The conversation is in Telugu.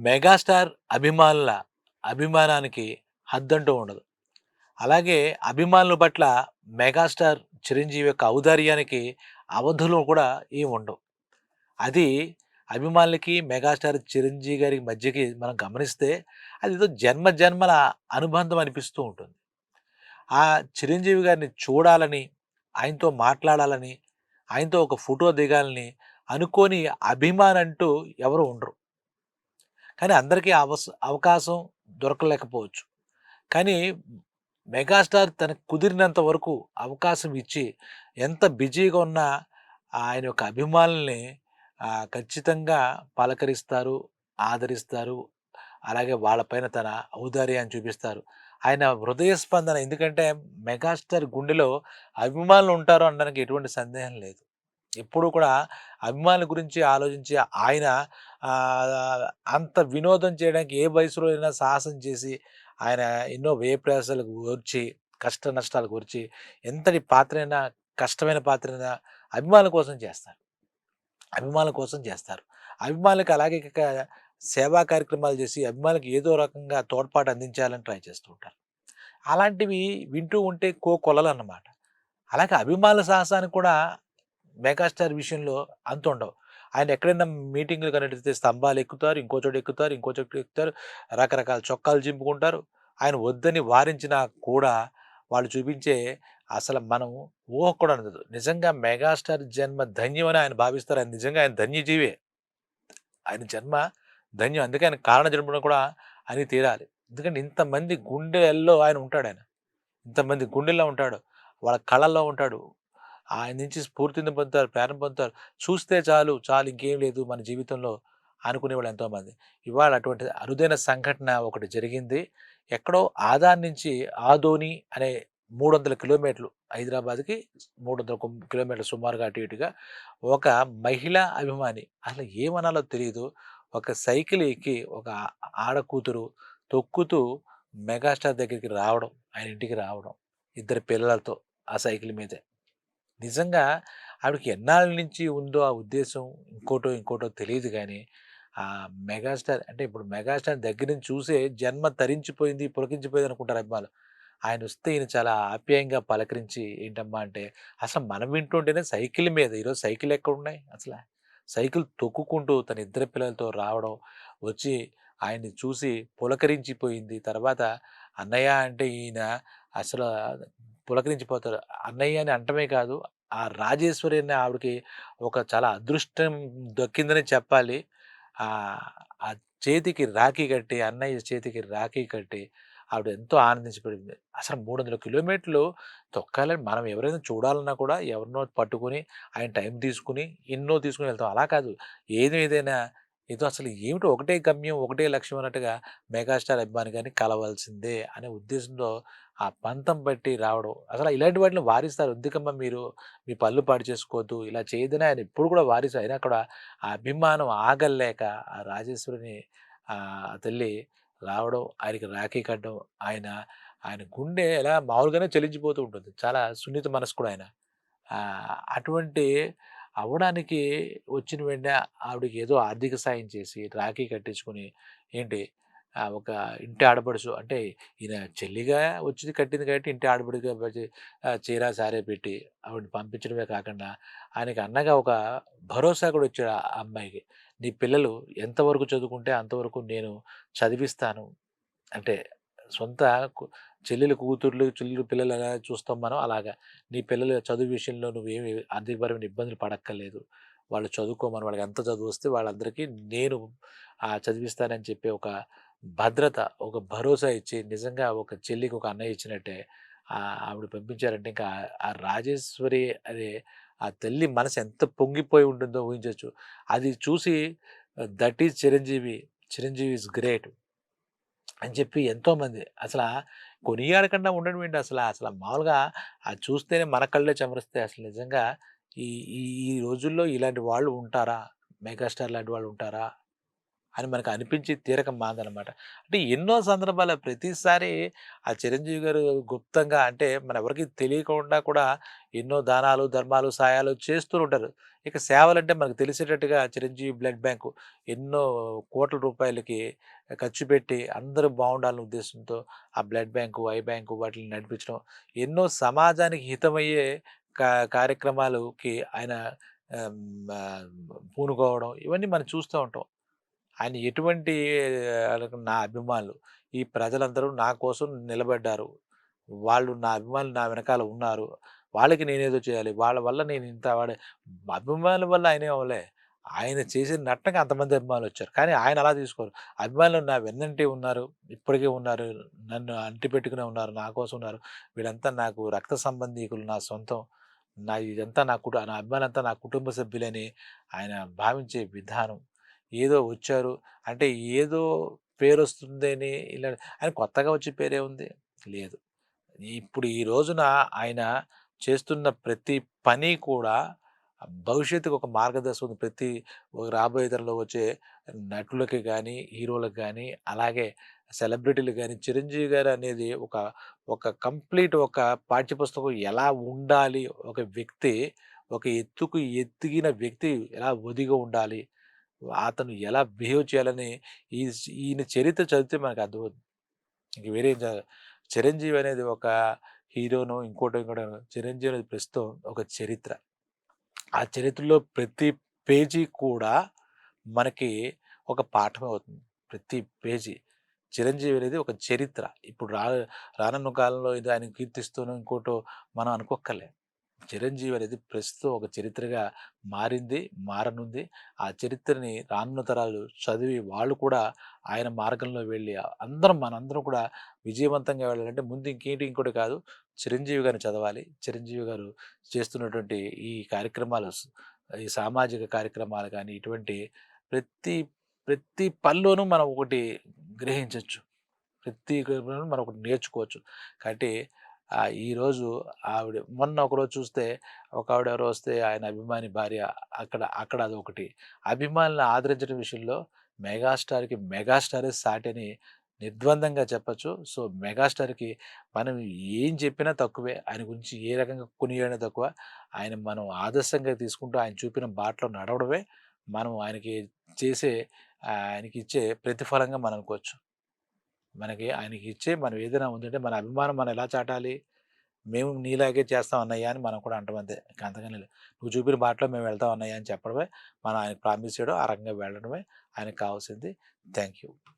మెగాస్టార్ అభిమానుల అభిమానానికి హద్దంటూ ఉండదు. అలాగే అభిమానుల పట్ల మెగాస్టార్ చిరంజీవి యొక్క ఔదార్యానికి అవధులు కూడా ఏమి ఉండవు. అది అభిమానులకి మెగాస్టార్ చిరంజీవి గారి మధ్యకి మనం గమనిస్తే అదేదో జన్మ జన్మల అనుబంధం అనిపిస్తూ ఉంటుంది. ఆ చిరంజీవి గారిని చూడాలని, ఆయనతో మాట్లాడాలని, ఆయనతో ఒక ఫోటో దిగాలని అనుకోని అభిమానంటూ ఎవరు ఉండరు. కానీ అందరికీ అవకాశం దొరకలేకపోవచ్చు. కానీ మెగాస్టార్ తనకు కుదిరినంత వరకు అవకాశం ఇచ్చి, ఎంత బిజీగా ఉన్నా ఆయన యొక్క అభిమానుల్ని ఖచ్చితంగా పలకరిస్తారు, ఆదరిస్తారు. అలాగే వాళ్ళ పైన తన ఔదార్యాన్ని చూపిస్తారు. ఆయన హృదయ స్పందన ఎందుకంటే మెగాస్టార్ గుండెలో అభిమానులు ఉంటారు అనడానికి ఎటువంటి సందేహం లేదు. ఎప్పుడూ కూడా అభిమానుల గురించి ఆలోచించి ఆయన అంత వినోదం చేయడానికి ఏ వయసులో అయినా సాహసం చేసి ఆయన ఎన్నో వ్యయప్రయాసాలు ఓర్చి, కష్ట నష్టాలు కోర్చి ఎంతటి పాత్రైనా కష్టమైన పాత్రైనా అభిమానుల కోసం చేస్తారు. అభిమానుల కోసం చేస్తారు. అభిమానులకు అలాగే సేవా కార్యక్రమాలు చేసి అభిమానులకు ఏదో రకంగా తోడ్పాటు అందించాలని ట్రై చేస్తూ ఉంటారు. అలాంటివి వింటూ ఉంటే కోకొల్లలన్నమాట. అలాగే అభిమానుల సాహసానికి కూడా మెగాస్టార్ విషయంలో అంతుండవు. ఆయన ఎక్కడైనా మీటింగ్‌లు కనెడితే స్తంభాలు ఎక్కుతారు, ఇంకో చోట ఎక్కుతారు, ఇంకో చోట ఎక్కుతారు, రకరకాల చొక్కాలు చింపుకుంటారు. ఆయన వద్దని వారించినా కూడా వాళ్ళు చూపించే అసలు మనం ఊహకు కూడా అందదు. నిజంగా మెగాస్టార్ జన్మ ధన్యమని ఆయన భావిస్తారు. ఆయన నిజంగా ఆయన ధన్యజీవే. ఆయన జన్మ ధన్యం. అందుకే ఆయన కారణ జన్మలో కూడా అని తీరాలి. ఎందుకంటే ఇంతమంది గుండెల్లో ఆయన ఉంటాడాయన. ఇంతమంది గుండెల్లో ఉంటాడు. వాళ్ళ కళల్లో ఉంటాడు. ఆయన నుంచి స్ఫూర్తిని పొందుతారు, ప్రేరణ పొందుతారు. చూస్తే చాలు, చాలు ఇంకేం లేదు మన జీవితంలో అనుకునేవాళ్ళు ఎంతోమంది. ఇవాళ అటువంటి అరుదైన సంఘటన ఒకటి జరిగింది. ఎక్కడో ఆదాన్ నుంచి ఆదోని అనే 300 కిలోమీటర్లు హైదరాబాద్‌కి 300 కిలోమీటర్లు సుమారుగా అటు ఇటుగా ఒక మహిళా అభిమాని అసలు ఏమనాలో తెలీదు. ఒక సైకిల్ ఎక్కి ఒక ఆడ కూతురు తొక్కుతూ మెగాస్టార్ దగ్గరికి రావడం, ఆయన ఇంటికి రావడం. ఇద్దరు పిల్లలతో ఆ సైకిల్ మీదే. నిజంగా ఆవిడకి ఎన్నాళ్ళ నుంచి ఉందో ఆ ఉద్దేశం ఇంకోటో, ఇంకోటో తెలీదు గానీ, మెగాస్టార్ అంటే ఇప్పుడు మెగాస్టార్ దగ్గర నుంచి చూసే జన్మ తరించిపోయింది, పులకించిపోయింది అనుకుంటారు అభిమానులు. ఆయనొస్తే ఈయన చాలా ఆప్యాయంగా పలకరించి ఏంటమ్మా అంటే, అసలు మనం వింటుంటేనే సైకిల్ మీద ఈరోజు సైకిల్ ఎక్కడున్నాయి అసల? సైకిల్ తొక్కుకుంటూ తన ఇద్దరు పిల్లలతో రావడం, వచ్చి ఆయన్ని చూసి పులకరించిపోయింది. తర్వాత అన్నయ్య అంటే ఈయన అసల పులకరించిపోతారు. అన్నయ్య అని అనటమే కాదు, ఆ రాజేశ్వరి అనే ఆవిడకి ఒక చాలా అదృష్టం దక్కిందనే చెప్పాలి. ఆ చేతికి రాఖీ కట్టి, అన్నయ్య చేతికి రాఖీ కట్టి, ఆవిడ ఎంతో ఆనందించబడింది. అసలు 300 కిలోమీటర్లు తొక్కాలని మనం ఎవరైనా చూడాలన్నా కూడా ఎవరినో పట్టుకొని, ఆయన టైం తీసుకొని, ఎన్నో తీసుకొని వెళ్తాం. అలా కాదు ఏదైనా ఏదో అసలు ఏమిటో ఒకటే గమ్యం, ఒకటే లక్ష్యం అన్నట్టుగా మెగాస్టార్ అభిమాని గారిని కలవాల్సిందే అనే ఉద్దేశంతో ఆ పంతం బట్టి రావడం. అసలు ఇలాంటి వాటిని వారిస్తారు. ఎందుకమ్మా మీరు మీ పళ్ళు పాడు చేసుకోవద్దు, ఇలా చేయొద్దని ఆయన ఎప్పుడు కూడా వారిస్తారు. అయినా కూడా ఆ అభిమానం ఆగలేక ఆ రాజేశ్వరిని తల్లి రావడం, ఆయనకి రాఖీ కట్టడం, ఆయన ఆయన గుండె ఎలా మామూలుగానే చలించిపోతూ ఉంటుంది. చాలా సున్నిత మనస్కుడు ఆయన. అటువంటి అవ్వడానికి వచ్చిన వెంటనే ఆవిడకి ఏదో ఆర్థిక సాయం చేసి రాఖీ కట్టించుకొని ఏంటి ఒక ఇంటి ఆడపడుచు అంటే ఈయన చెల్లిగా వచ్చి కట్టింది కాబట్టి ఇంటి ఆడపడుచుగా చీర సారే పెట్టి ఆవిడని పంపించడమే కాకుండా ఆయనకి అన్నగా ఒక భరోసా కూడా వచ్చాడు ఆ అమ్మాయికి. నీ పిల్లలు ఎంతవరకు చదువుకుంటే అంతవరకు నేను చదివిస్తాను. అంటే సొంత కు చెల్లెలు కూతుర్లు, చెల్లెలు పిల్లలు ఎలా చూస్తాం మనం అలాగా. నీ పిల్లల చదువు విషయంలో నువ్వేమి ఆర్థికపరమైన ఇబ్బందులు పడక్కర్లేదు. వాళ్ళు చదువుకోమని వాళ్ళకి ఎంత చదువొస్తే వాళ్ళందరికీ నేను చదివిస్తానని చెప్పి ఒక భద్రత, ఒక భరోసా ఇచ్చి నిజంగా ఒక చెల్లికి ఒక అన్నయ్య ఇచ్చినట్టే ఆవిడ పంపించారంటే ఇంకా ఆ రాజేశ్వరి అనే ఆ తల్లి మనసు ఎంత పొంగిపోయి ఉంటుందో ఊహించొచ్చు. అది చూసి that is Chiranjeevi. Chiranjeevi is great. అని చెప్పి ఎంతోమంది కొనియాడకుండా ఉండడం ఏంటి అసల మామూలుగా అది చూస్తేనే మన కళ్ళే చెమరుస్తాయి. అసలు నిజంగా ఈ ఈ ఈ రోజుల్లో ఇలాంటి వాళ్ళు ఉంటారా? మెగాస్టార్ లాంటి వాళ్ళు ఉంటారా? అని మనకు అనిపించి తీరక మానదనమాట. అంటే ఎన్నో సందర్భాల్లో ప్రతిసారి ఆ చిరంజీవి గారు గుప్తంగా అంటే మనెవరికీ తెలియకుండా కూడా ఎన్నో దానాలు, ధర్మాలు, సాయాలు చేస్తూ ఉంటారు. ఇక సేవలంటే మనకు తెలిసేటట్టుగా చిరంజీవి బ్లడ్ బ్యాంకు ఎన్నో కోట్ల రూపాయలకి ఖర్చు పెట్టి అందరూ బాగుండాలనే ఉద్దేశంతో ఆ బ్లడ్ బ్యాంకు, ఐ బ్యాంకు వాటిలిని నడిపించడం, ఎన్నో సమాజానికి హితమయ్యే కార్యక్రమాలుకి ఆయన ఆహ్, ఆహ్, పూనుకోవడం ఇవన్నీ మనం చూస్తూ ఉంటాం. ఆయన ఎటువంటి నా అభిమానులు. ఈ ప్రజలందరూ నా కోసం నిలబడ్డారు. వాళ్ళు నా అభిమానులు నా వెనకాల ఉన్నారు. వాళ్ళకి నేనేదో చేయాలి. వాళ్ళ వల్ల నేను ఇంత అభిమానుల వల్ల ఆయనేం అవ్వలే. ఆయన చేసిన నటనకి అంతమంది అభిమానులొచ్చారు. కానీ ఆయన అలా తీసుకోరు. అభిమానులు నా వెన్నంటే ఉన్నారు. ఇప్పటికే ఉన్నారు. నన్ను అంటిపెట్టుకునే ఉన్నారు. నా కోసం ఉన్నారు. వీళ్ళంతా నాకు రక్త సంబంధీకులు. నా సొంతం. ఇదంతా నా అభిమానులంతా నా కుటుంబ సభ్యులని ఆయన భావించే విధానం. ఏదో వచ్చారు అంటే ఏదో పేరొస్తుందని ఇలా ఆయన కొత్తగా వచ్చే పేరేముంది? లేదు. ఇప్పుడు ఈ రోజున ఆయన చేస్తున్న ప్రతి పని కూడా భవిష్యత్తుకి ఒక మార్గదర్శకం ఉంది. రాబోయే తరంలో వచ్చే నటులకి గానీ, హీరోలకు గానీ, అలాగే సెలబ్రిటీలకు గానీ, చిరంజీవి గారనేది ఒక పాఠ్యపుస్తకం ఎలా ఉండాలి? ఒక వ్యక్తి ఒక ఎదిగిన వ్యక్తి ఎలా ఒదిగి ఉండాలి? అతను ఎలా బిహేవ్ చేయాలని ఈయన చరిత్ర చదివితే మనకు అర్థమవుతుంది. ఇంక వేరే ఏం చిరంజీవి అనేది ఒక హీరోనో, ఇంకోటో చిరంజీవి అనేది ప్రస్తుతం ఒక చరిత్ర. ఆ చరిత్రలో ప్రతి పేజీ కూడా మనకి ఒక పాఠమే అవుతుంది. ప్రతి పేజీ. చిరంజీవి అనేది ఒక చరిత్ర. ఇప్పుడు రానున్న కాలంలో ఇది ఆయన కీర్తిస్తూనో, ఇంకోటో మనం అనుకోక్కర్లే. చిరంజీవి అనేది ప్రస్తుతం ఒక చరిత్రగా మారింది, మారనుంది. ఆ చరిత్రని రానున్న తరాలు చదివి వాళ్ళు కూడా ఆయన మార్గంలో వెళ్ళి మనందరం కూడా విజయవంతంగా వెళ్ళాలంటే ముందు ఇంకోటి కాదు. చిరంజీవి గారిని చదవాలి. చిరంజీవి గారు చేస్తున్నటువంటి ఈ కార్యక్రమాలు ఈ సామాజిక కార్యక్రమాలు గానీ, ఇటువంటి ప్రతి ప్రతి పనిలోనూ మనం ఒకటి గ్రహించొచ్చు. ప్రతి మనం ఒకటి నేర్చుకోవచ్చు. కాబట్టి ఈరోజు మొన్న ఒకరోజు చూస్తే ఆవిడ ఎవరో వస్తే ఆయన అభిమాని భార్య అక్కడ అదొకటి. అభిమానులను ఆదరించడం విషయంలో మెగాస్టారే సాటి అని నిర్ద్వందంగా చెప్పొచ్చు. సో, మెగాస్టార్‌కి మనం ఏం చెప్పినా తక్కువే. ఆయన గురించి ఏ రకంగా కొనియాడినా తక్కువ. మనం ఆదర్శంగా తీసుకుంటూ ఆయన చూపిన బాటలో నడవడమే మనం ఆయనకిచ్చే ప్రతిఫలంగా మనం అనుకోవచ్చు. ఆయనకిచ్చే మనం ఏదైనా ఉందంటే మన అభిమానం మనం ఎలా చాటాలి? మేము నీలాగే చేస్తాం అన్నయ్య అని మనం కూడా అంటాం అంతే. ఇంక అంతకన్నా లేదు. నువ్వు చూపిన బాటలో మేము వెళ్తాం అన్నయ్య అని చెప్పడమే మనం ఆయనకి ప్రామిస్ చేయడం, ఆ రకంగా వెళ్ళడమే ఆయనకు కావాల్సింది. Thank you.